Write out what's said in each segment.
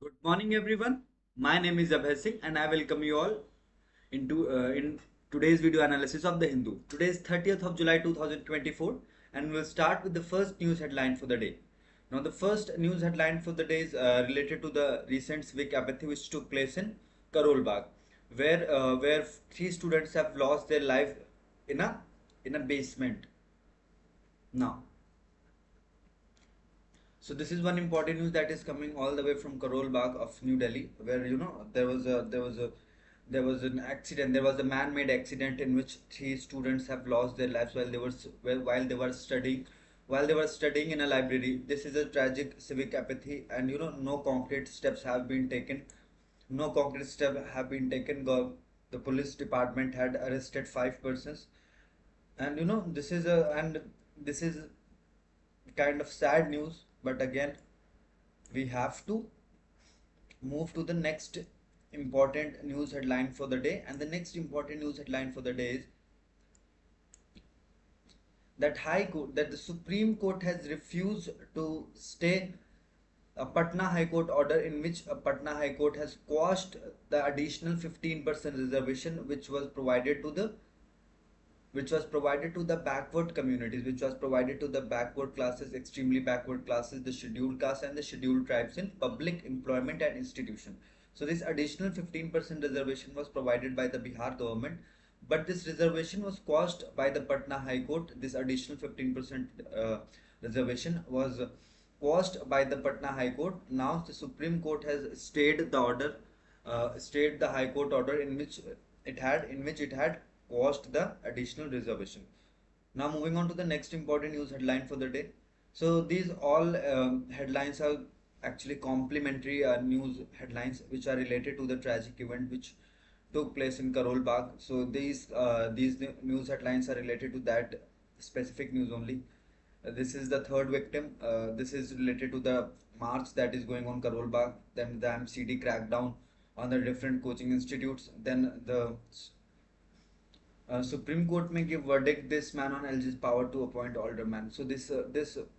Good morning, everyone. My name is Abhay Singh, and I welcome you all in today's video analysis of the Hindu. Today is 30th of July 2024, and we'll start with the first news headline for the day. Now, the first news headline for the day is related to the recent civic apathy which took place in Karol Bagh, where three students have lost their life in a basement. Now, so this is one important news that is coming all the way from Karol Bagh of New Delhi, where there was an accident. There was a man-made accident in which three students have lost their lives while they were studying in a library. This is a tragic civic apathy, and no concrete steps have been taken. No concrete steps have been taken. The police department had arrested five persons, and this is kind of sad news. But again, we have to move to the next important news headline for the day, and the next important news headline for the day is that the Supreme Court has refused to stay a Patna High Court order in which Patna High Court has quashed the additional 15% reservation which was provided to the backward communities, which was provided to the backward classes, extremely backward classes, the scheduled castes and the scheduled tribes in public employment and institution. So this additional 15% reservation was provided by the Bihar government, but this reservation was quashed by the Patna High Court. This additional 15% reservation was quashed by the Patna High Court. Now the Supreme Court has stayed the High Court order in which it had quashed the additional reservation. Now moving on to the next important news headline for the day. So these all headlines are actually complementary news headlines which are related to the tragic event which took place in Karol Bagh. So these news headlines are related to that specific news only. This is the third victim. This is related to the march that is going on Karol Bagh. Then the MCD crackdown on the different coaching institutes. Then the Supreme Court may give verdict this man on LG's power to appoint alderman. So this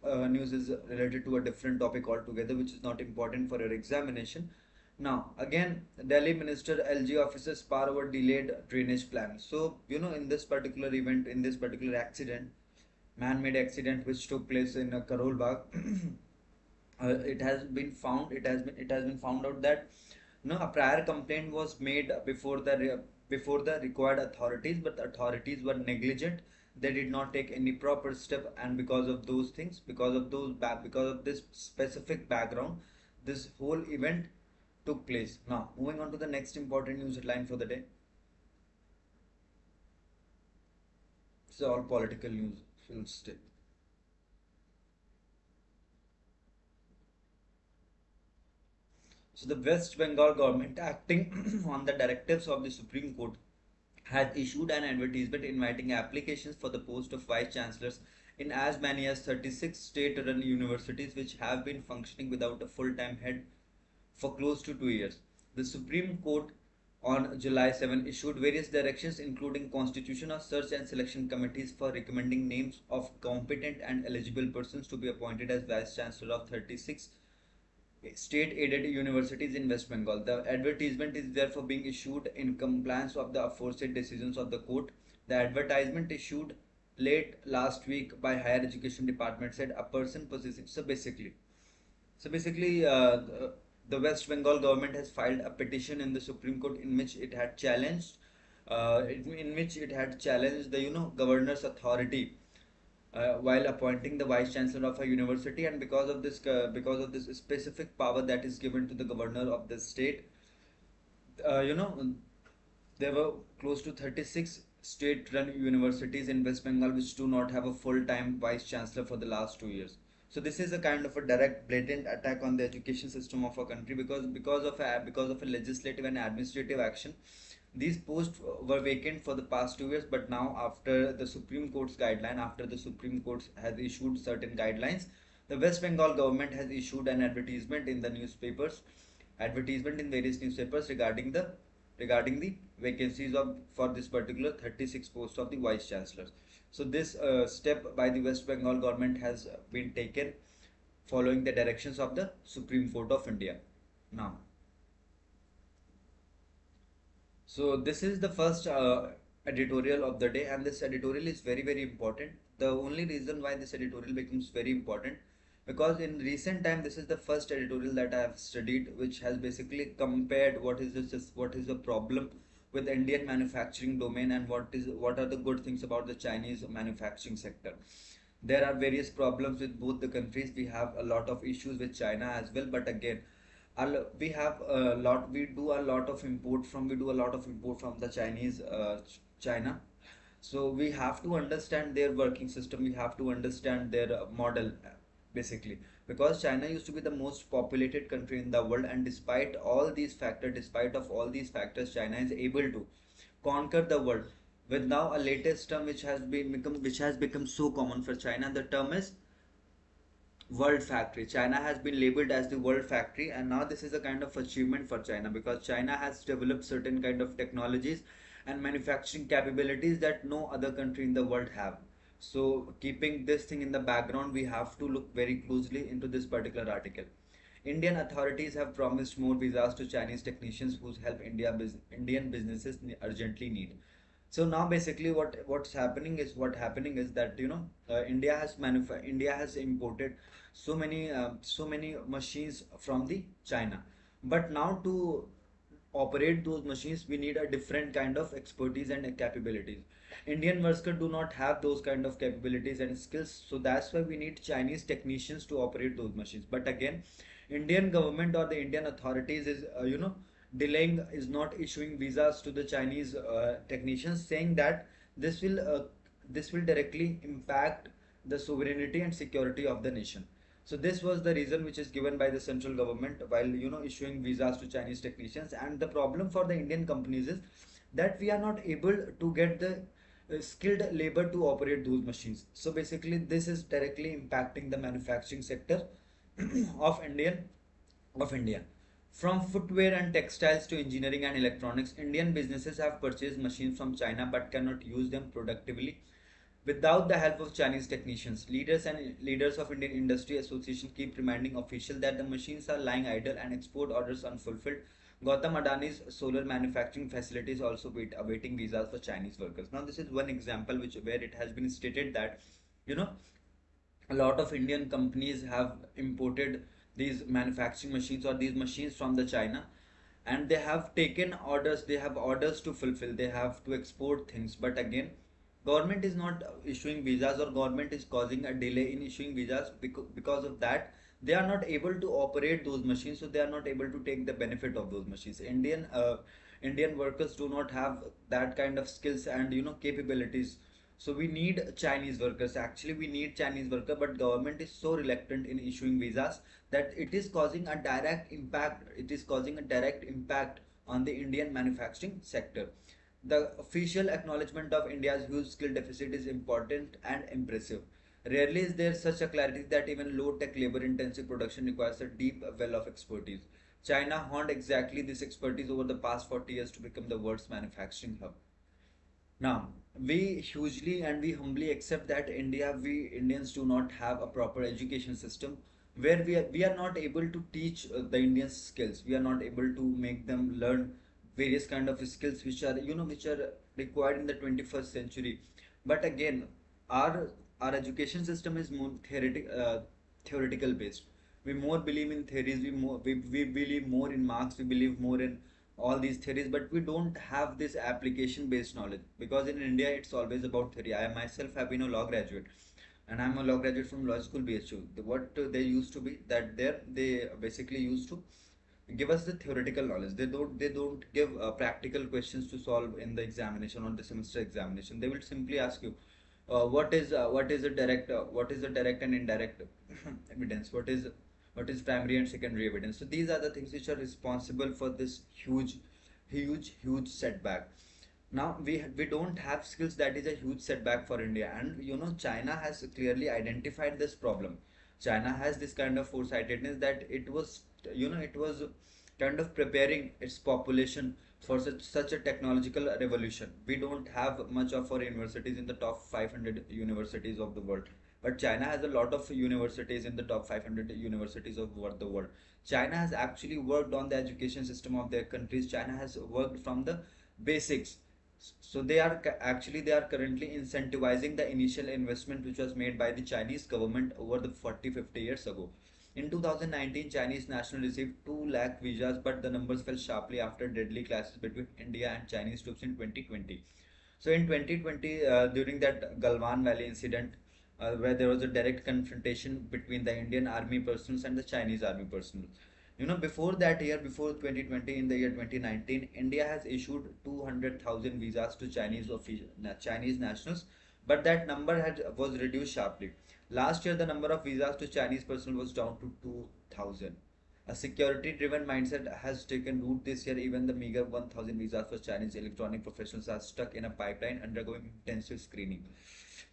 news is related to a different topic altogether, which is not important for your examination. Now again, Delhi Minister LG officers spar over delayed drainage plan. So in this particular event, in this particular accident, man-made accident which took place in Karol Bagh, it has been found out that a prior complaint was made before the required authorities, but the authorities were negligent. They did not take any proper step, and because of those things, because of this specific background, this whole event took place. Now moving on to the next important news headline for the day. This is all political news. Full stay. So the West Bengal government, acting on the directives of the Supreme Court, has issued an advertisement inviting applications for the post of vice chancellors in as many as 36 state-run universities which have been functioning without a full-time head for close to 2 years. The Supreme Court on July 7 issued various directions including constitution of search and selection committees for recommending names of competent and eligible persons to be appointed as vice chancellor of 36 state-aided universities in West Bengal. The advertisement is therefore being issued in compliance of the aforesaid decisions of the court. The advertisement issued late last week by Higher Education Department said a person possessing. So basically, the West Bengal government has filed a petition in the Supreme Court in which it had challenged, the governor's authority while appointing the vice chancellor of a university, and because of this specific power that is given to the governor of the state, uh, you know there were close to 36 state-run universities in West Bengal which do not have a full-time vice chancellor for the last 2 years. So this is a kind of a direct, blatant attack on the education system of our country, because of a legislative and administrative action. These posts were vacant for the past 2 years, but now after the Supreme Court has issued certain guidelines, the West Bengal government has issued an advertisement in various newspapers regarding the vacancies for this particular 36 posts of the vice chancellors. So this step by the West Bengal government has been taken following the directions of the Supreme Court of India. Now, so this is the first editorial of the day, and this editorial is very very important. The only reason why this editorial becomes very important, because in recent time this is the first editorial that I have studied, which has basically compared what is the problem with Indian manufacturing domain and what are the good things about the Chinese manufacturing sector. There are various problems with both the countries. We have a lot of issues with China as well, but again, we have a lot. We do a lot of import from the Chinese China. So we have to understand their working system. We have to understand their model, basically, because China used to be the most populated country in the world, and despite of all these factors, China is able to conquer the world with now a latest term which has become so common for China. The term is world factory. China has been labeled as the world factory, and now this is a kind of achievement for China, because China has developed certain kind of technologies and manufacturing capabilities that no other country in the world have. So keeping this thing in the background, we have to look very closely into this particular article. Indian authorities have promised more visas to Chinese technicians whose help Indian businesses urgently need. So now basically what happening is that India has imported so many machines from the China, but now to operate those machines we need a different kind of expertise and capabilities. Indian workers do not have those kind of capabilities and skills, so that's why we need Chinese technicians to operate those machines. But again, Indian government or the Indian authorities is delaying, is not issuing visas to the Chinese technicians, saying that this will uh, this will directly impact the sovereignty and security of the nation. So this was the reason which is given by the central government while issuing visas to Chinese technicians. And the problem for the Indian companies is that we are not able to get the skilled labor to operate those machines. So basically, this is directly impacting the manufacturing sector of India. From footwear and textiles to engineering and electronics, Indian businesses have purchased machines from China but cannot use them productively without the help of Chinese technicians. Leaders of Indian Industry Association keep reminding officials that the machines are lying idle and export orders unfulfilled. Gautam Adani's solar manufacturing facility is also awaiting visas for Chinese workers. Now, this is one example where it has been stated that you know a lot of Indian companies have imported these manufacturing machines or these machines from the China, and they have taken orders, they have orders to fulfill, they have to export things. But again, government is not issuing visas, or government is causing a delay in issuing visas. Because of that, they are not able to operate those machines, so they are not able to take the benefit of those machines. Indian workers do not have that kind of skills and capabilities. So we need Chinese workers. Actually, we need Chinese worker, but government is so reluctant in issuing visas that it is causing a direct impact. It is causing a direct impact on the Indian manufacturing sector. The official acknowledgement of India's huge skill deficit is important and impressive. Rarely is there such a clarity that even low-tech labor-intensive production requires a deep well of expertise. China honed exactly this expertise over the past 40 years to become the world's manufacturing hub. Now, we hugely and we humbly accept that we Indians do not have a proper education system where we are not able to teach the Indians skills. We are not able to make them learn various kind of skills which are required in the 21st century. But again, our education system is more theoretical based. We more believe in theories. We believe more in marks. We believe more in all these theories, but we don't have this application based knowledge, because in India it's always about theory. I myself have been a law graduate, and I'm a law graduate from law school BHU. What they used to be that there they basically used to give us the theoretical knowledge. They don't give practical questions to solve in the examination or the semester examination. They will simply ask you what is the direct and indirect evidence, what is primary and secondary evidence. So these are the things which are responsible for this huge setback. Now we don't have skills. That is a huge setback for India, and China has clearly identified this problem. China has this kind of foresightedness that it was kind of preparing its population for such a technological revolution. We don't have much of our universities in the top 500 universities of the world. but China has a lot of universities in the top 500 universities of the world. China has actually worked on the education system of their countries. China has worked from the basics. So they are actually they are currently incentivizing the initial investment which was made by the Chinese government over the 40-50 years ago. In 2019, Chinese national received 2 lakh visas, but the numbers fell sharply after deadly clashes between India and Chinese troops in 2020. So in 2020, during that Galwan Valley incident, where there was a direct confrontation between the Indian army personnel and the Chinese army personnel. Before that year, before 2020, in the year 2019, India has issued 200,000 visas to Chinese nationals, but that number was reduced sharply. Last year, the number of visas to Chinese personnel was down to 2,000. A security-driven mindset has taken root this year. Even the meager 1,000 visas for Chinese electronic professionals are stuck in a pipeline undergoing intensive screening.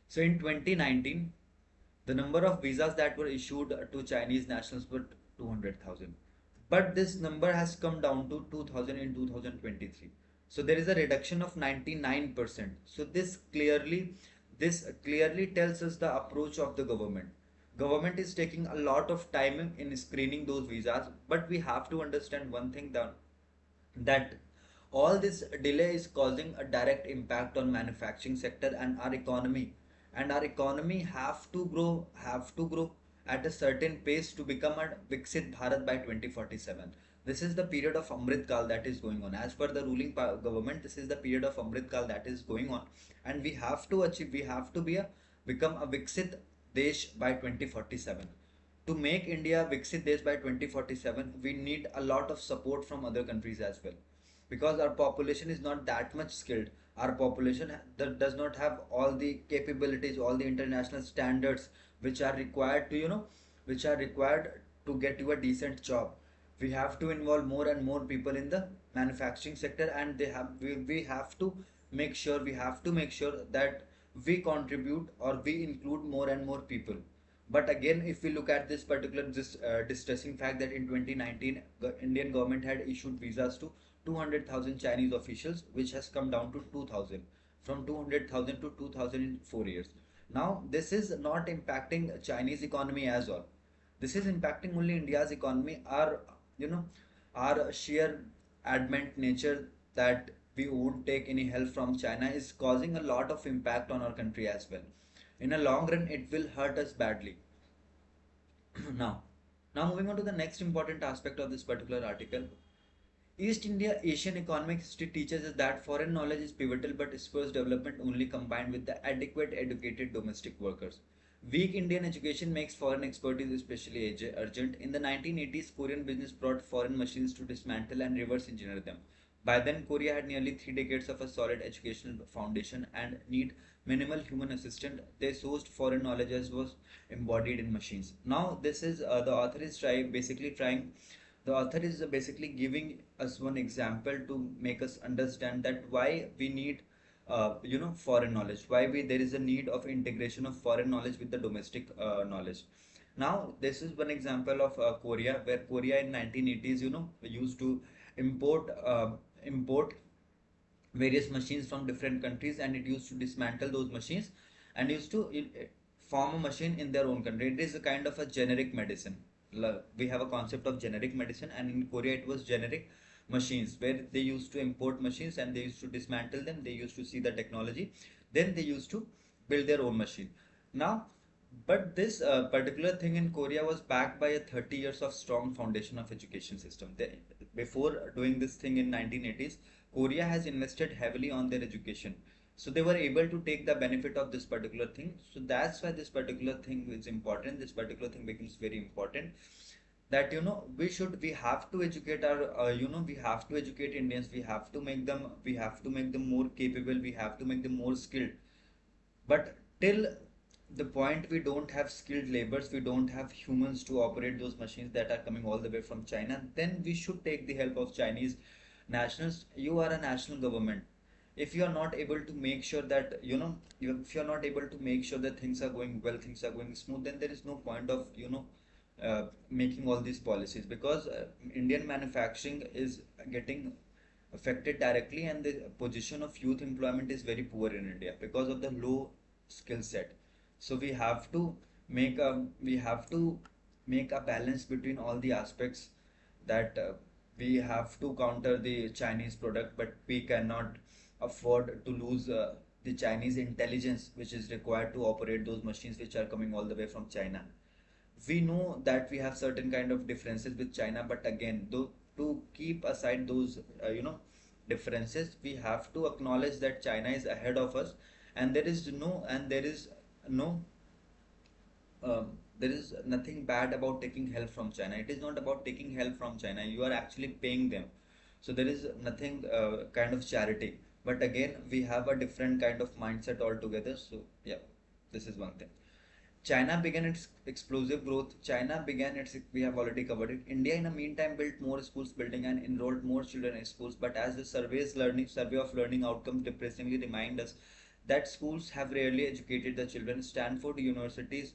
So in 2019, the number of visas that were issued to Chinese nationals were 200,000. But this number has come down to 2,000 in 2023. So there is a reduction of 99%. So this clearly tells us the approach of the government. Government is taking a lot of time in screening those visas, but we have to understand one thing, that all this delay is causing a direct impact on manufacturing sector and our economy, and our economy have to grow at a certain pace to become a Viksit Bharat by 2047. This is the period of Amrit Kal that is going on. As per the ruling government, this is the period of Amrit Kal that is going on, and we have to become a Viksit Desh by 2047. To make India Viksit Desh by 2047, we need a lot of support from other countries as well, because our population is not that much skilled. Our population that does not have all the capabilities, all the international standards which are required to get you a decent job. We have to involve more and more people in the manufacturing sector, and we have to make sure that we contribute or we include more and more people. But again, if we look at this particular distressing fact that in 2019, the Indian government had issued visas to 200,000 Chinese officials, which has come down to 2,000, from 200,000 to 2,000 in 4 years. Now, this is not impacting Chinese economy as well. This is impacting only India's economy. You know, our sheer adamant nature that we won't take any help from China is causing a lot of impact on our country as well. In a long run, it will hurt us badly. now, now moving on to the next important aspect of this particular article. East India Asian economic history teaches us that foreign knowledge is pivotal, but spurs development only combined with the adequate educated domestic workers. Weak Indian education makes foreign expertise especially urgent. In the 1980s, Korean business brought foreign machines to dismantle and reverse engineer them. By then, Korea had nearly 3 decades of a solid educational foundation and need minimal human assistance. They sourced foreign knowledge as was embodied in machines. Now, this is the author is basically giving us one example to make us understand that why we need foreign knowledge, there is a need of integration of foreign knowledge with the domestic knowledge. Now this is one example of Korea, where Korea in 1980s used to import various machines from different countries, and it used to dismantle those machines and used to form a machine in their own country. It is a kind of a generic medicine. We have a concept of generic medicine, and in Korea it was generic machines, where they used to import machines and they used to dismantle them. They used to see the technology, then they used to build their own machine. Now, but this particular thing in Korea was backed by a 30 years of strong foundation of education system. Before doing this thing in 1980s, Korea has invested heavily on their education. So they were able to take the benefit of this particular thing. So that's why this particular thing is important. This particular thing becomes very important, that we have to educate we have to educate Indians. We have to make them more capable. We have to make them more skilled. But till the point we don't have skilled laborers, we don't have humans to operate those machines that are coming all the way from China, then we should take the help of Chinese nationals. You are a national government. If you are not able to make sure that if you are not able to make sure that things are going well, things are going smooth, then there is no point of making all these policies, because Indian manufacturing is getting affected directly, and the position of youth employment is very poor in India because of the low skill set. So we have to make a balance between all the aspects, that we have to counter the Chinese product, but we cannot afford to lose the Chinese intelligence which is required to operate those machines which are coming all the way from China. We know that we have certain kind of differences with China, but again, though, to keep aside those differences, we have to acknowledge that China is ahead of us, and no there is nothing bad about taking help from China. It is not about taking help from China. You are actually paying them. So there is nothing kind of charity. But again, we have a different kind of mindset altogether. So yeah, this is one thing. China began its explosive growth. We have already covered it. India, in the meantime, built more schools building and enrolled more children in schools. But as the survey of learning outcomes depressingly remind us that schools have rarely educated the children. Stanford University's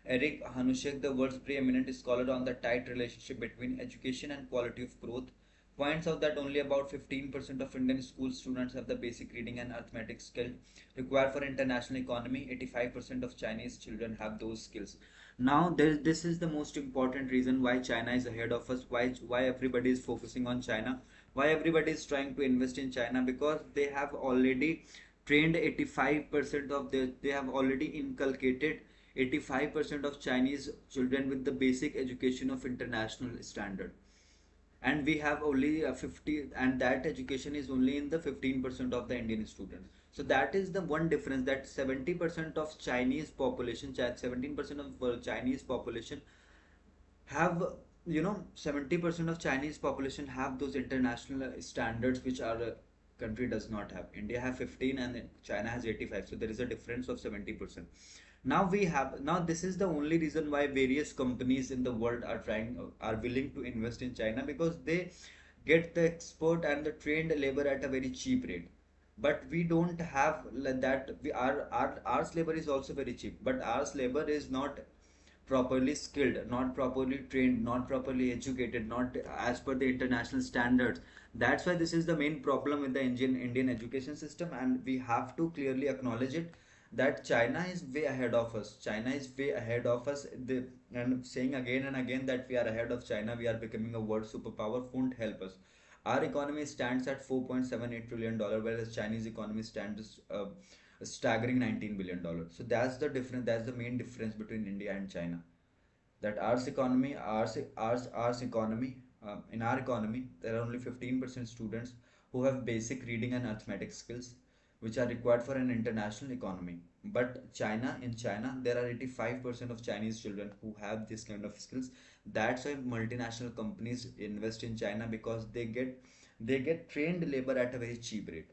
Eric Hanushek, the world's preeminent scholar on the tight relationship between education and quality of growth, points out that only about 15% of Indian school students have the basic reading and arithmetic skill required for international economy. 85% of Chinese children have those skills. Now, this is the most important reason why China is ahead of us, why everybody is focusing on China, why everybody is trying to invest in China, because they have already trained 85% of they have already inculcated 85% of Chinese children with the basic education of international standard, and we have only 50, and that education is only in the 15% of the Indian students. So that is the one difference, that 70% of Chinese population 17% of Chinese population have 70% of Chinese population have those international standards which our country does not have. India have 15 and then China has 85, so there is a difference of 70%. Now this is the only reason why various companies in the world are willing to invest in China, because they get the expert and the trained labor at a very cheap rate. But we don't have that. Our labor is also very cheap, but our labor is not properly skilled, not properly trained, not properly educated, not as per the international standards. That's why this is the main problem with the Indian education system, and we have to clearly acknowledge it, that China is way ahead of us. China is way ahead of us. And saying again and again that we are ahead of China, we are becoming a world superpower, won't help us. Our economy stands at $4.78 trillion, whereas Chinese economy stands a staggering $19 billion. So that's the difference. That's the main difference between India and China. That ours economy, in our economy, there are only 15% students who have basic reading and arithmetic skills, which are required for an international economy. But in China, there are 85% of Chinese children who have this kind of skills. That's why multinational companies invest in China, because they get trained labor at a very cheap rate.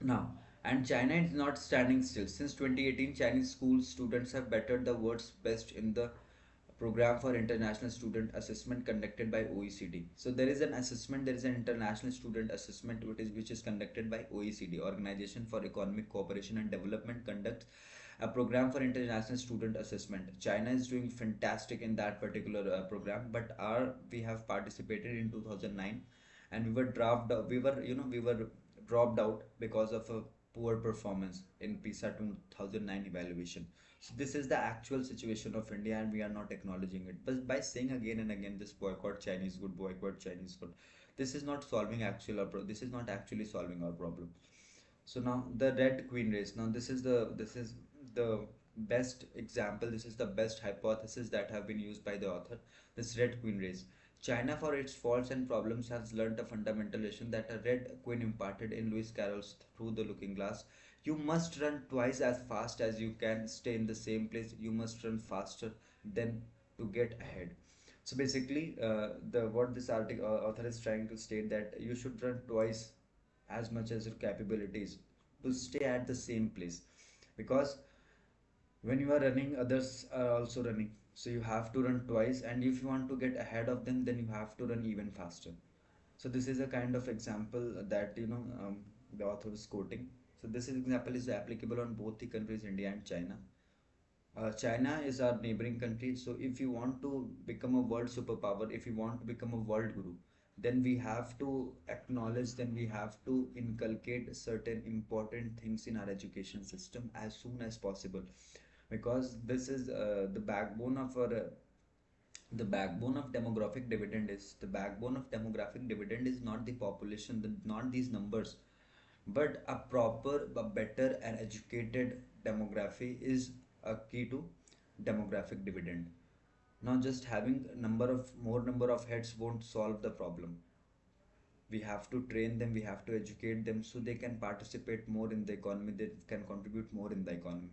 Now, and China is not standing still. Since 2018, Chinese school students have bettered the world's best in the program for international student assessment conducted by OECD. So there is an international student assessment which is conducted by OECD, Organization for Economic Cooperation and Development, conducts a program for international student assessment. China is doing fantastic in that particular program, but our we have participated in 2009, and we were dropped out because of a poor performance in PISA 2009 evaluation. So this is the actual situation of India, and we are not acknowledging it. But by saying again and again this boycott Chinese good, boycott Chinese food, this is not actually solving our problem. So now the red queen race. Now this is the best example. This is the best hypothesis that have been used by the author. This red queen race. China, for its faults and problems, has learned a fundamental lesson that a red queen imparted in Lewis Carroll's Through the Looking Glass. You must run twice as fast as you can stay in the same place. You must run faster than to get ahead. So basically, the what this article author is trying to state, that you should run twice as much as your capabilities to stay at the same place, because when you are running, others are also running, so you have to run twice, and if you want to get ahead of them, then you have to run even faster. So this is a kind of example that the author is quoting. So this example is applicable on both the countries, India and China. China is our neighboring country, so if you want to become a world superpower, if you want to become a world guru, then we have to acknowledge, then we have to inculcate certain important things in our education system as soon as possible, because this is the backbone of our the backbone of demographic dividend is the backbone of demographic dividend is not the population, not these numbers, but a proper, a better and educated demography is a key to demographic dividend. Now just having a number of more number of heads won't solve the problem. We have to train them, we have to educate them so they can participate more in the economy, they can contribute more in the economy.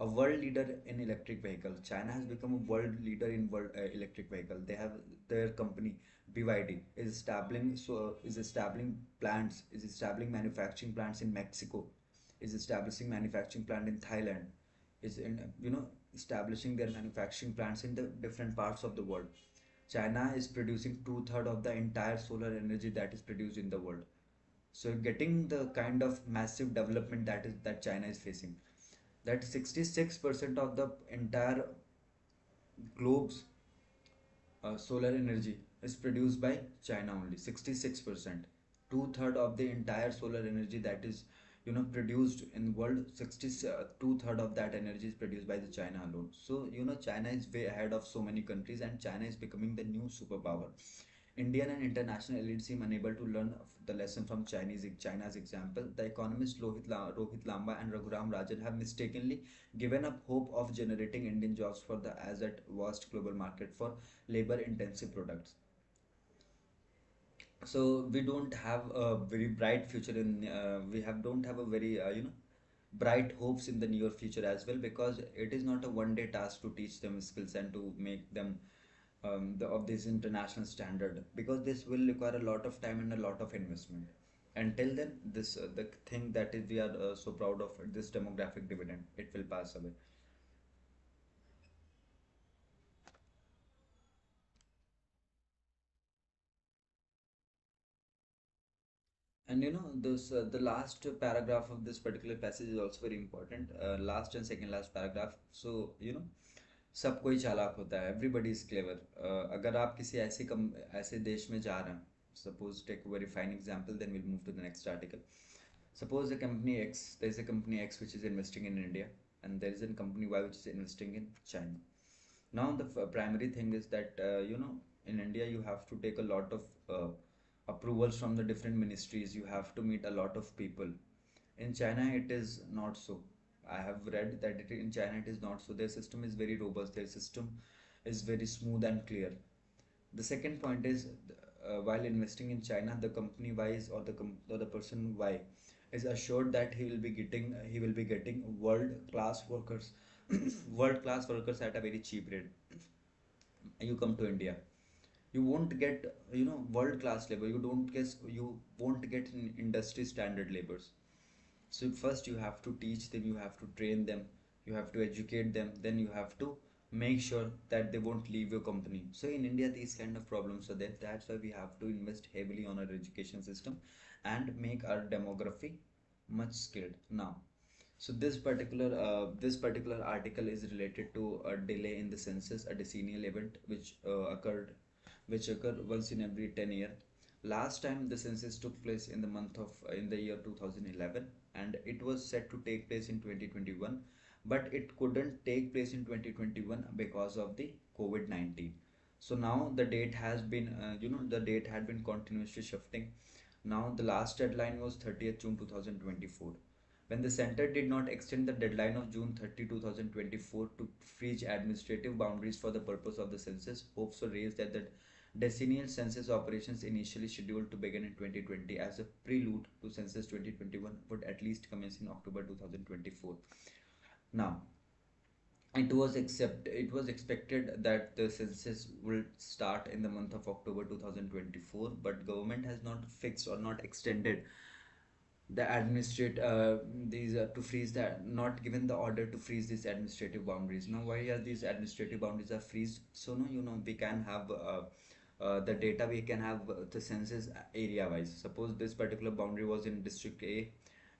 A world leader in electric vehicle, China has become a world leader in world electric vehicle. They have their company BYD is establishing plants, is establishing manufacturing plants in Mexico, is establishing manufacturing plant in Thailand, is in establishing their manufacturing plants in the different parts of the world. China is producing two-thirds of the entire solar energy that is produced in the world. So getting the kind of massive development that China is facing, that 66% of the entire globe's solar energy is produced by China only. 66%, two-thirds of the entire solar energy that is produced in world, 60 two-thirds of that energy is produced by the China alone. So China is way ahead of so many countries, and China is becoming the new superpower. Indian and international elites seem unable to learn the lesson from China's example. The economists Rohit Lamba and Raghuram Rajan have mistakenly given up hope of generating Indian jobs for the as at vast global market for labor-intensive products. So we don't have a very bright future in we have don't have a very bright hopes in the near future as well, because it is not a one day task to teach them skills and to make them of this international standard, because this will require a lot of time and a lot of investment. Until then, this the thing that is we are so proud of, this demographic dividend, it will pass away. And this the last paragraph of this particular passage is also very important. Last and second last paragraph. So सब कोई चालाक होता है, everybody is clever. अगर आप किसी ऐसे देश में जा रहे हैं, suppose take very fine example, then will move to the next article. Suppose a company X, there is a company X which is investing in India, and there is a company Y which is investing in China. Now the primary thing is that in India you have to take a lot of approvals from the different ministries. You have to meet a lot of people. In China it is not so. I have read that in China it is not so. Their system is very robust. Their system is very smooth and clear. The second point is, while investing in China, the company Y is, or the person Y is assured that he will be getting world class workers, world class workers at a very cheap rate. You come to India, you won't get world class labor. You won't get industry standard labors. So first you have to teach them, you have to train them, you have to educate them, then you have to make sure that they won't leave your company. So in India these kind of problems are there. That's why we have to invest heavily on our education system and make our demography much skilled. Now, so this particular article is related to a delay in the census, a decennial event which occur once in every 10 year. Last time the census took place in the year 2011, and it was set to take place in 2021, but it couldn't take place in 2021 because of the COVID-19. So now the date has been the date had been continuously shifting. Now the last deadline was 30th June 2024. When the center did not extend the deadline of June 30, 2024 to freeze administrative boundaries for the purpose of the census, hopes were raised that the decennial census operations initially scheduled to begin in 2020 as a prelude to census 2021 would at least commence in October 2024. Now, it was expected that the census will start in the month of October 2024, but government has not fixed or not extended the administrate these to freeze that, not given the order to freeze these administrative boundaries. Now why are these administrative boundaries are freezed? So no, we can have the data, we can have the census area wise. Suppose this particular boundary was in district A,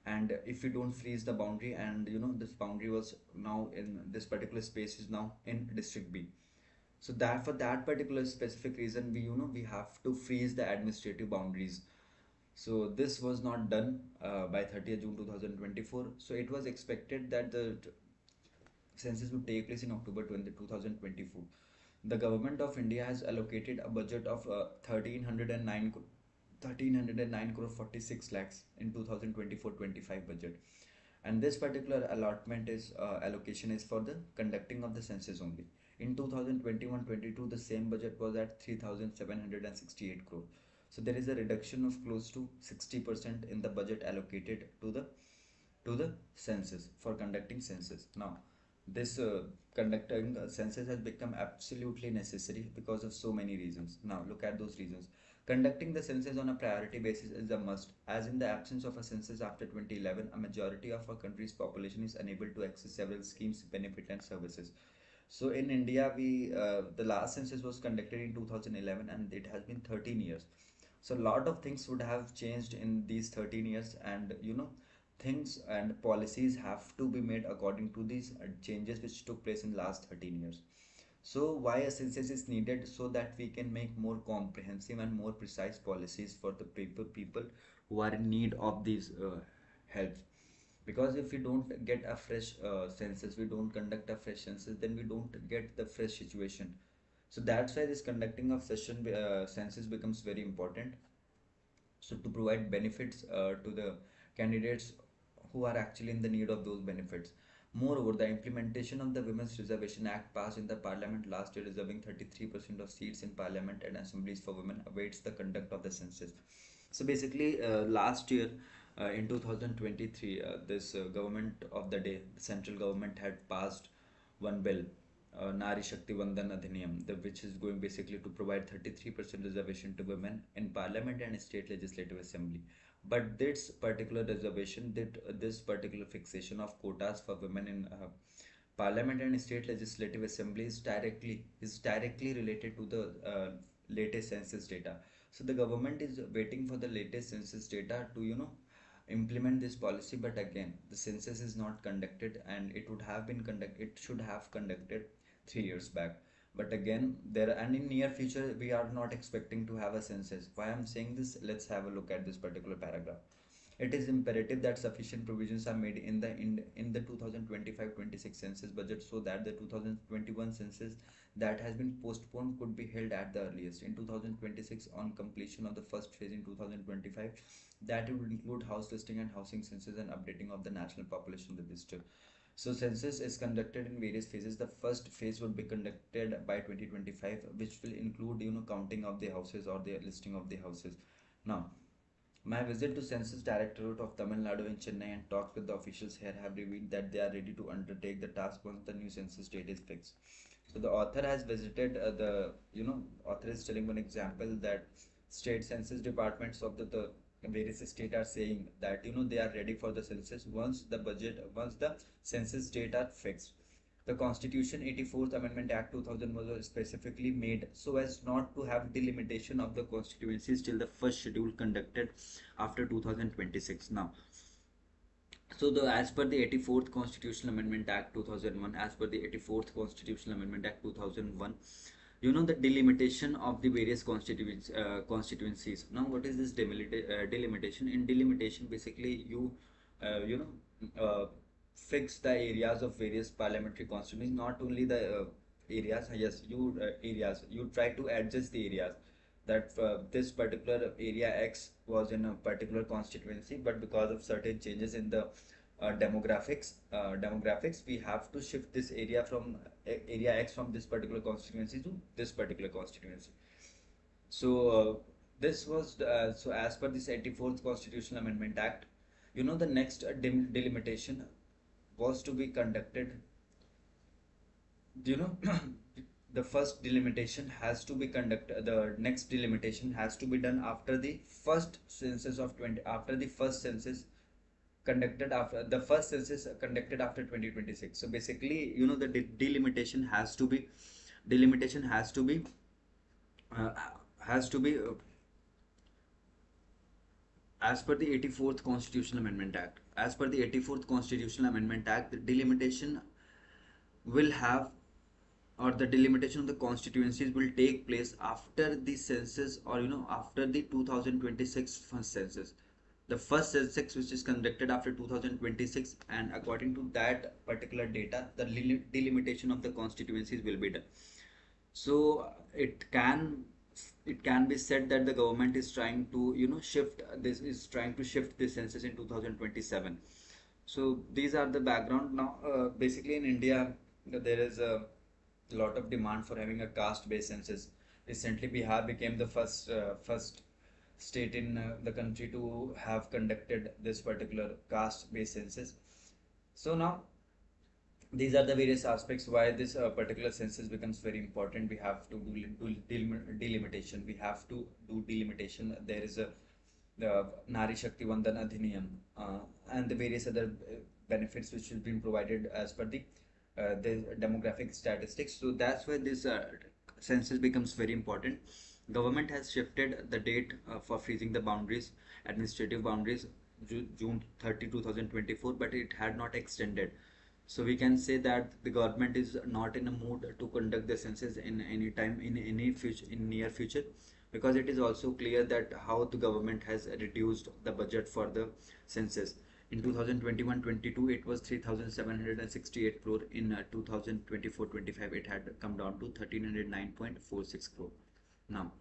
and if you don't freeze the boundary, and this boundary was now in this particular space is now in district B. So that for that particular specific reason, we have to freeze the administrative boundaries. So this was not done by 30th June 2024. So it was expected that the census would take place in October 2024. The government of India has allocated a budget of 1309 crore 46 lakhs in 2024-25 budget, and this particular allotment is allocation is for the conducting of the census only. In 2021-22, the same budget was at 3768 crore. So there is a reduction of close to 60% in the budget allocated to the census for conducting census. Now, this conducting census has become absolutely necessary because of so many reasons. Now, look at those reasons. Conducting the census on a priority basis is a must, as in the absence of a census after 2011, a majority of our country's population is unable to access several schemes, benefits, and services. So in India, we the last census was conducted in 2011, and it has been 13 years. So a lot of things would have changed in these 13 years, and things and policies have to be made according to these changes which took place in last 13 years. So why a census is needed? So that we can make more comprehensive and more precise policies for the people who are in need of these help. Because if we don't get a fresh census, we don't conduct a fresh census, then we don't get the fresh situation. So that's why this conducting of session census becomes very important. So to provide benefits to the candidates who are actually in the need of those benefits. Moreover, the implementation of the Women's Reservation Act passed in the Parliament last year, reserving 33% of seats in Parliament and assemblies for women, awaits the conduct of the census. So basically, last year in 2023, this government of the day, the central government had passed one bill, Nari Shakti Vandan Adhiniyam, which is going basically to provide 33% reservation to women in Parliament and State Legislative Assembly. But this particular reservation, this particular fixation of quotas for women in Parliament and State Legislative Assembly is directly related to the latest census data. So the government is waiting for the latest census data to implement this policy, but again the census is not conducted, and it should have conducted 3 years back. But again, there and in near future we are not expecting to have a census. Why I'm saying this? Let's have a look at this particular paragraph. It is imperative that sufficient provisions are made in the 2025-26 census budget, so that the 2021 census that has been postponed could be held at the earliest in 2026 on completion of the first phase in 2025. That would include house listing and housing census and updating of the national population register. So census is conducted in various phases. The first phase would be conducted by 2025, which will include counting of the houses or the listing of the houses. Now, my visit to Census Directorate of Tamil Nadu in Chennai and talks with the officials here have revealed that they are ready to undertake the task once the new census date is fixed. So the author has visited author is telling one example that state census departments of the various state are saying that they are ready for the census once the census date are fixed. The Constitution 84th Amendment Act 2000 was specifically made so as not to have delimitation of the constituencies till the first schedule conducted after 2026. Now, so the as per the 84th Constitutional Amendment Act 2001, as per the 84th Constitutional Amendment Act 2001, the delimitation of the various constituencies. Now, what is this delimitation? In delimitation, basically you fix the areas of various parliamentary constituencies, not only the areas. Yes, areas. You try to adjust the areas that this particular area X was in a particular constituency, but because of certain changes in the demographics, we have to shift this area X from this particular constituency to this particular constituency. So this was so as per this 84th Constitutional Amendment Act, the next delimitation was to be conducted. You know, the first delimitation has to be conducted. The next delimitation has to be done after the first census of 20. After the first census conducted after 2026. So basically, the delimitation uh, has to be as per the 84th Constitutional Amendment Act. As per the 84th Constitutional Amendment Act, the delimitation will have or the delimitation of the constituencies will take place after the census, or after the 2026 first census, the first census which is conducted after 2026, and according to that particular data the delimitation of the constituencies will be done. So it can be said that the government is trying to shift this census in 2027. So these are the background. Now basically in India there is a lot of demand for having a caste based census. Recently Bihar became the first state in the country to have conducted this particular caste based census. So now these are the various aspects why this particular census becomes very important. We have to delimitation. We have to do delimitation. There is a the Nari Shakti Vandan Adhiniyam, and the various other benefits which have been provided as per the demographic statistics. So that's why this census becomes very important. Government has shifted the date for freezing the boundaries, administrative boundaries, June 30, 2024, but it had not extended. So we can say that the government is not in a mood to conduct the census in any time in any future, in near future, because it is also clear that how the government has reduced the budget for the census. In 2021-22 it was 3768 crore. In 2024-25 it had come down to 1309.46 crore. Now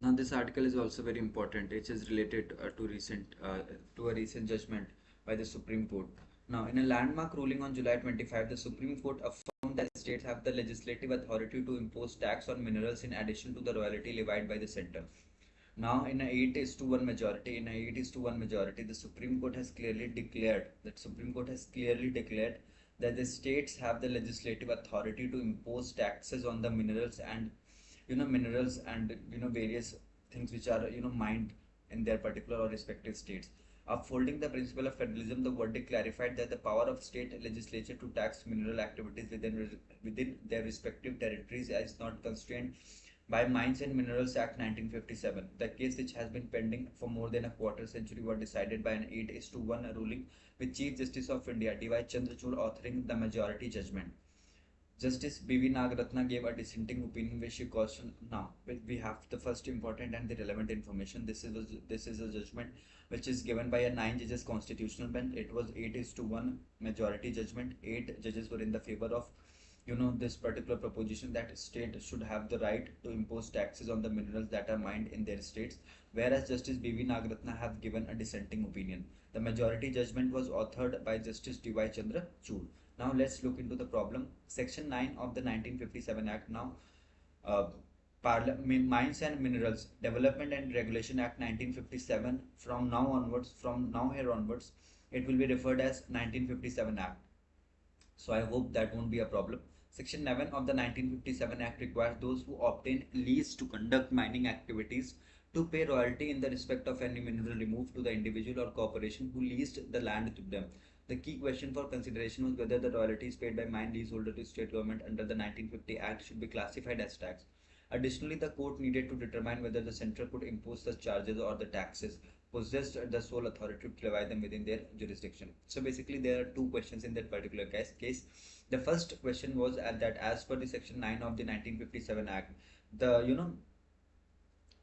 Now, this article is also very important. It is related to a recent judgment by the Supreme Court. Now, in a landmark ruling on July 25, the Supreme Court affirmed that states have the legislative authority to impose tax on minerals in addition to the royalty levied by the center. Now, in a 8 is to 1 majority, the Supreme Court has clearly declared that the states have the legislative authority to impose taxes on the minerals and various things which are mined in their particular or respective states. Upholding the principle of federalism, the verdict clarified that the power of state legislature to tax mineral activities within their respective territories is not constrained by Mines and Minerals Act 1957. The case, which has been pending for more than a quarter century, was decided by an 8 is to 1 ruling, with Chief Justice of India D.Y. Chandrachud authoring the majority judgment. Justice B.V. Nagaratna gave a dissenting opinion where she cautioned. Now, we have the first important and the relevant information. This is a judgment which is given by a 9 judges constitutional bench. It was 8 is to 1 majority judgment. 8 judges were in the favor of this particular proposition that state should have the right to impose taxes on the minerals that are mined in their states, whereas Justice B.V. Nagaratna have given a dissenting opinion. The majority judgment was authored by Justice D.Y. Chandrachud. Now let's look into the problem. Section 9 of the 1957 Act. Now, uh, Mines and Minerals Development and Regulation Act 1957. From now here onwards, it will be referred as 1957 Act. So I hope that won't be a problem. Section 11 of the 1957 Act requires those who obtain lease to conduct mining activities to pay royalty in the respect of any mineral removed to the individual or corporation who leased the land to them. The key question for consideration was whether the royalties paid by mine leaseholder to state government under the 1950 Act should be classified as tax. Additionally, the court needed to determine whether the central could impose such charges or the taxes possessed the sole authority to levy them within their jurisdiction. So basically, there are two questions in that particular case. The first question was that as per the section 9 of the 1957 Act, the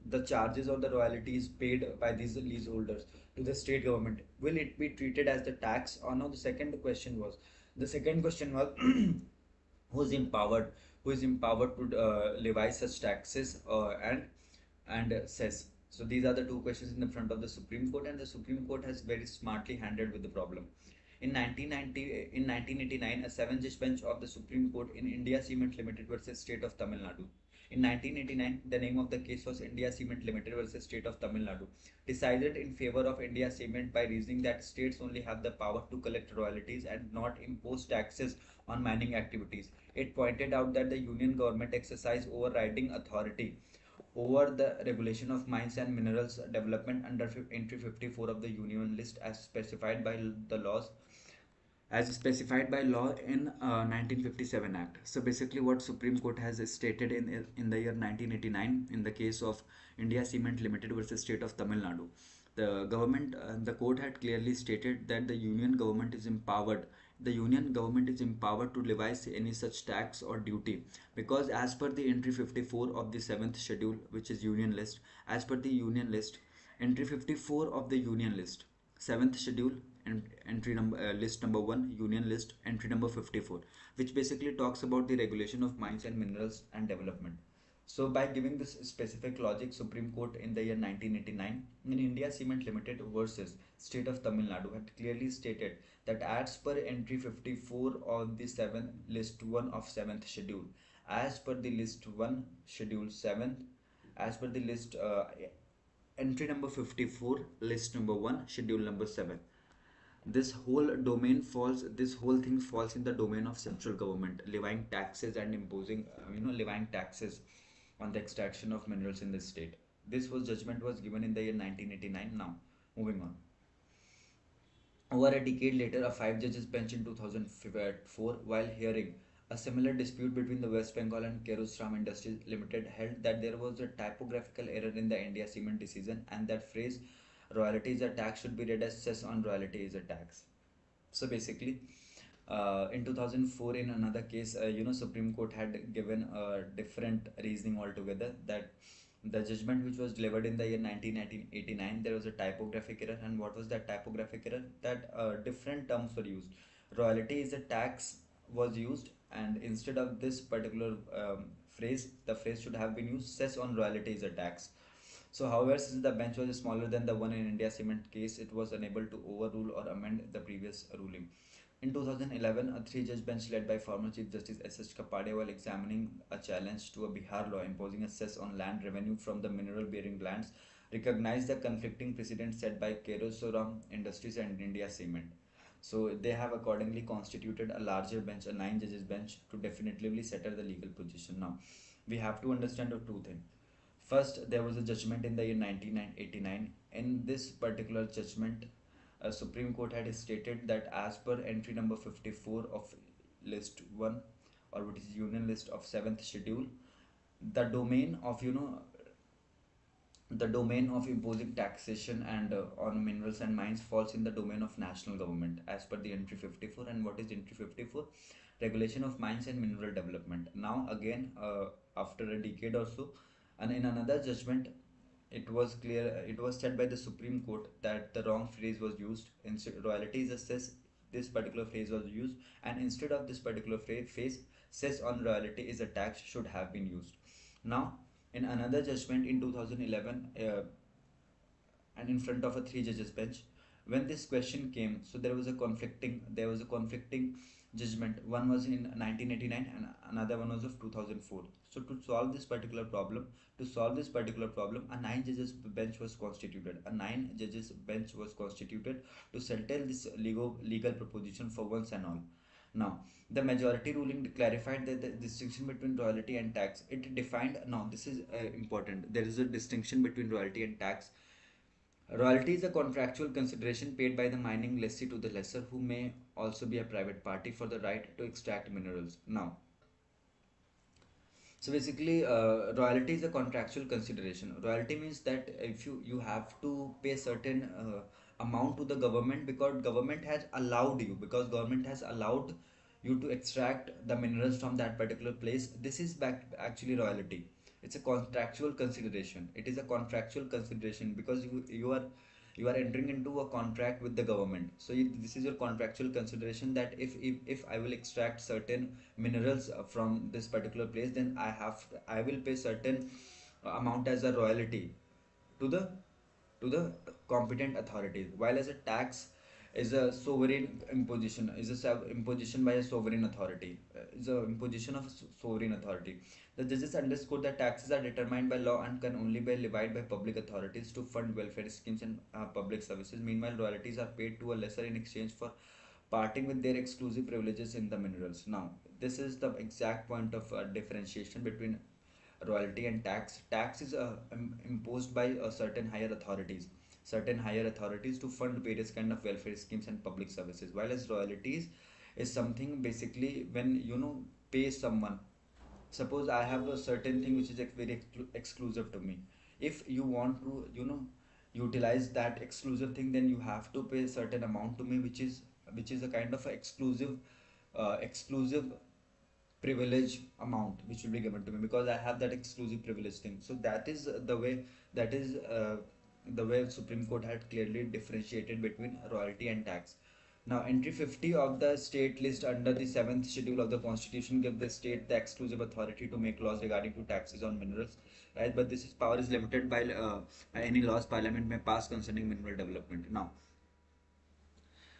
the charges or the royalties paid by these leaseholders to the state government, will it be treated as the tax or no? The second question was who's empowered who is empowered to levy such taxes and cess. So these are the two questions in the front of the Supreme Court, and the Supreme Court has very smartly handled with the problem. In 1989, a seven-judge bench of the Supreme Court in India Cement Limited versus State of Tamil Nadu. In 1989, the name of the case was India Cement Limited versus State of Tamil Nadu, decided in favor of India Cement by reasoning that states only have the power to collect royalties and not impose taxes on mining activities. It pointed out that the union government exercised overriding authority over the regulation of mines and minerals development under entry 54 of the union list as specified by law in 1957 Act. So basically what Supreme Court has stated in the year 1989 in the case of India Cement Limited versus State of Tamil Nadu. The court had clearly stated that the union government is empowered to levy any such tax or duty, because as per the entry 54 of the 7th schedule, which is union list, as per the union list, entry 54 of the union list, 7th schedule, and entry number list number 1, union list, entry number 54, which basically talks about the regulation of mines and minerals and development. So, by giving this specific logic, Supreme Court in the year 1989 in India Cement Limited versus State of Tamil Nadu had clearly stated that as per entry 54 of the 7th list 1 of 7th schedule, as per the list 1 schedule 7th, as per the list entry number 54 list number 1 schedule number 7, this whole thing falls in the domain of central government levying taxes and imposing levying taxes on the extraction of minerals in the state. This was judgment was given in the year 1989. Now, moving on. Over a decade later, a five judges bench in 2004, while hearing a similar dispute between the West Bengal and Kerosram Industries Limited, held that there was a typographical error in the India Cement decision, and that phrase royalty is a tax should be read as cess on royalty is a tax. So basically, in 2004, in another case, Supreme Court had given a different reasoning altogether, that the judgment which was delivered in the year 1989, there was a typographic error. And what was that typographic error? That different terms were used. Royalty is a tax was used, and instead of this particular phrase, the phrase should have been used cess on royalty is a tax. So, however, since the bench was smaller than the one in India Cement case, it was unable to overrule or amend the previous ruling. In 2011, a three-judge bench led by former Chief Justice S.H. Kapadia, while examining a challenge to a Bihar law imposing a cess on land revenue from the mineral-bearing lands, recognized the conflicting precedents set by Kerosoram Industries and India Cement. So they have accordingly constituted a larger bench, a nine-judges bench, to definitively settle the legal position. Now, we have to understand two things. First, there was a judgment in the year 1989. In this particular judgment, Supreme Court had stated that as per entry number 54 of list 1, or which is union list of 7th schedule, the domain of the domain of imposing taxation and on minerals and mines falls in the domain of national government as per the entry 54. And what is entry 54? Regulation of mines and mineral development. Now again, after a decade or so, and in another judgment, it was said by the Supreme Court that the wrong phrase was used. Instead, royalty is a cess, this particular phrase was used, and instead of this particular phrase, cess on royalty is a tax should have been used. Now, in another judgment in 2011, and in front of a three judges bench, when this question came, so there was a conflicting judgment. One was in 1989 and another one was of 2004. So to solve this particular problem, a nine judges bench was constituted. To settle this legal proposition for once and all. Now, the majority ruling clarified that the distinction between royalty and tax. It defined, now this is important, there is a distinction between royalty and tax. Royalty is a contractual consideration paid by the mining lessee to the lessor, who may also be a private party, for the right to extract minerals. Now, so basically, royalty is a contractual consideration. Royalty means that if you have to pay certain amount to the government, because government has allowed you to extract the minerals from that particular place. This is actually royalty. It's a contractual consideration. It is a contractual consideration because you are entering into a contract with the government. So this is your contractual consideration, that if I will extract certain minerals from this particular place, then I will pay certain amount as a royalty to the competent authorities. While as a tax is a sovereign imposition, imposition by a sovereign authority, is a imposition of a sovereign authority. The judges underscored that taxes are determined by law and can only be levied by public authorities to fund welfare schemes and public services. Meanwhile, royalties are paid to a lesser in exchange for parting with their exclusive privileges in the minerals. Now, this is the exact point of differentiation between royalty and tax. Tax is imposed by certain higher authorities to fund various kind of welfare schemes and public services, while as royalties is something basically when pay someone. Suppose I have a certain thing which is very exclusive to me. If you want to utilize that exclusive thing, then you have to pay a certain amount to me, which is a kind of a exclusive privilege amount which will be given to me because I have that exclusive privilege thing. So that is that is the way Supreme Court had clearly differentiated between royalty and tax. Now, entry 50 of the state list under the 7th schedule of the Constitution give the state the exclusive authority to make laws regarding to taxes on minerals, right? But this is power is limited by any laws Parliament may pass concerning mineral development. Now,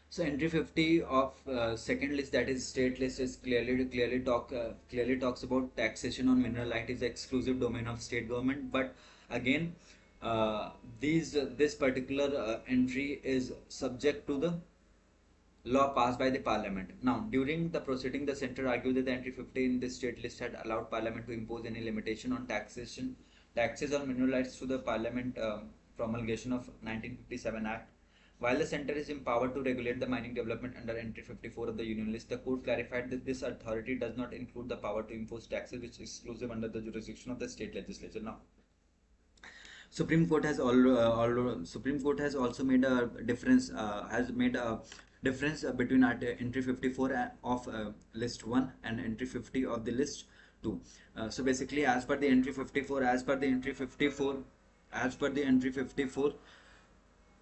so entry 50 of second list, that is state list, is clearly talks about taxation on mineral right is the exclusive domain of state government. But again, this particular entry is subject to the law passed by the parliament. Now, during the proceeding, the center argued that the entry 50 in this state list had allowed parliament to impose any limitation on taxes on mineral rights through the parliament promulgation of 1957 Act. While the center is empowered to regulate the mining development under entry 54 of the union list, the court clarified that this authority does not include the power to impose taxes, which is exclusive under the jurisdiction of the state legislature. Now, Supreme Court has also made a difference between entry 54 of list 1 and entry 50 of the list 2. So basically, as per the entry 54,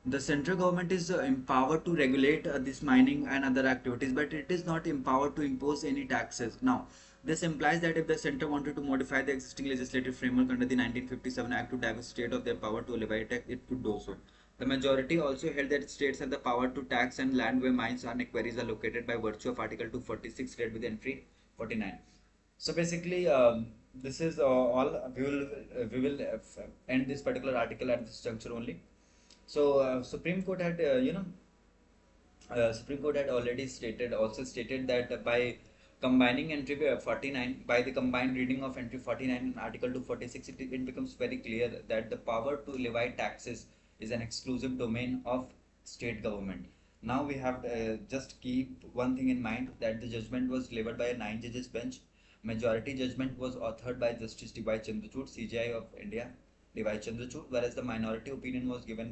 the central government is empowered to regulate this mining and other activities, but it is not empowered to impose any taxes. Now, this implies that if the center wanted to modify the existing legislative framework under the 1957 Act to divest state of their power to levy tax, it could do so. The majority also held that states have the power to tax and land where mines and quarries are located by virtue of Article 246 read with entry 49. So basically, this is all. We will end this particular article at this juncture only. So Supreme Court had Supreme Court had already stated that by combining entry 49, by the combined reading of entry 49 and Article 246, it becomes very clear that the power to levy taxes is an exclusive domain of state government. Now we have just keep one thing in mind, that the judgment was delivered by a 9 judges bench. Majority judgment was authored by Justice D.Y. Chandrachud, CJI of India, D.Y. Chandrachud, whereas the minority opinion was given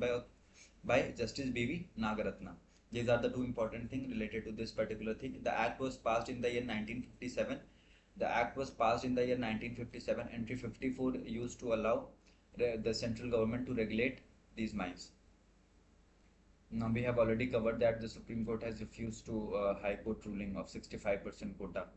by Justice B.V. Nagaratna. These are the two important things related to this particular thing. The Act was passed in the year 1957. Entry 54 used to allow the central government to regulate these mines. Now, we have already covered that the Supreme Court has refused to High Court ruling of 65% quota.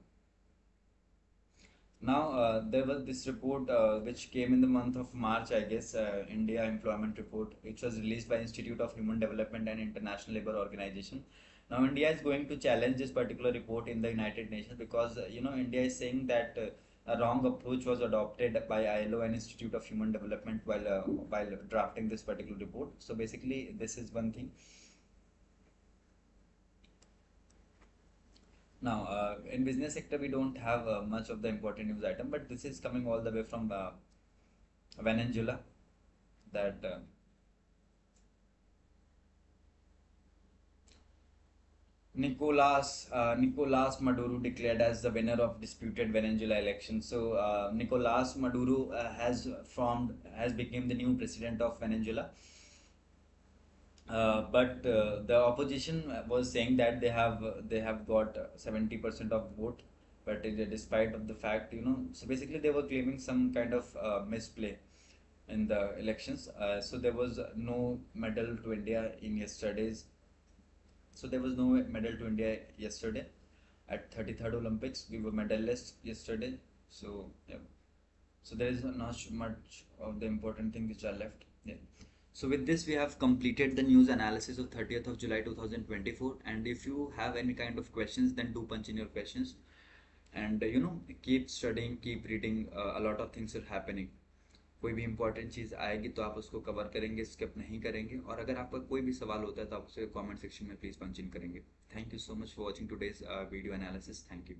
Now, there was this report which came in the month of March, I guess, India Employment Report, which was released by Institute of Human Development and International Labour Organization. Now, India is going to challenge this particular report in the United Nations because, India is saying that a wrong approach was adopted by ILO and Institute of Human Development while drafting this particular report. So basically, this is one thing. Now, in business sector, we don't have much of the important news item, but this is coming all the way from Venezuela, that Nicolas Maduro declared as the winner of disputed Venezuela election. So Nicolas Maduro has become the new president of Venezuela. But the opposition was saying that they have got 70% of vote, but despite of the fact, so basically they were claiming some kind of misplay in the elections. So there was no medal to India in yesterday's. So there was no medal to India yesterday at 33rd Olympics. We were medalists yesterday. So yeah. So there is not much of the important things which are left. Yeah. So with this, we have completed the news analysis of 30th of July 2024. And if you have any kind of questions, then do punch in your questions. And keep studying, keep reading. A lot of things are happening. कोई भी important चीज़ आएगी तो आप उसको cover करेंगे, skip नहीं करेंगे. और अगर आपका कोई भी सवाल होता है तो आप उसे कमेंट सेक्शन में प्लीज़ पंच इन करेंगे. Thank you so much for watching today's video analysis. Thank you.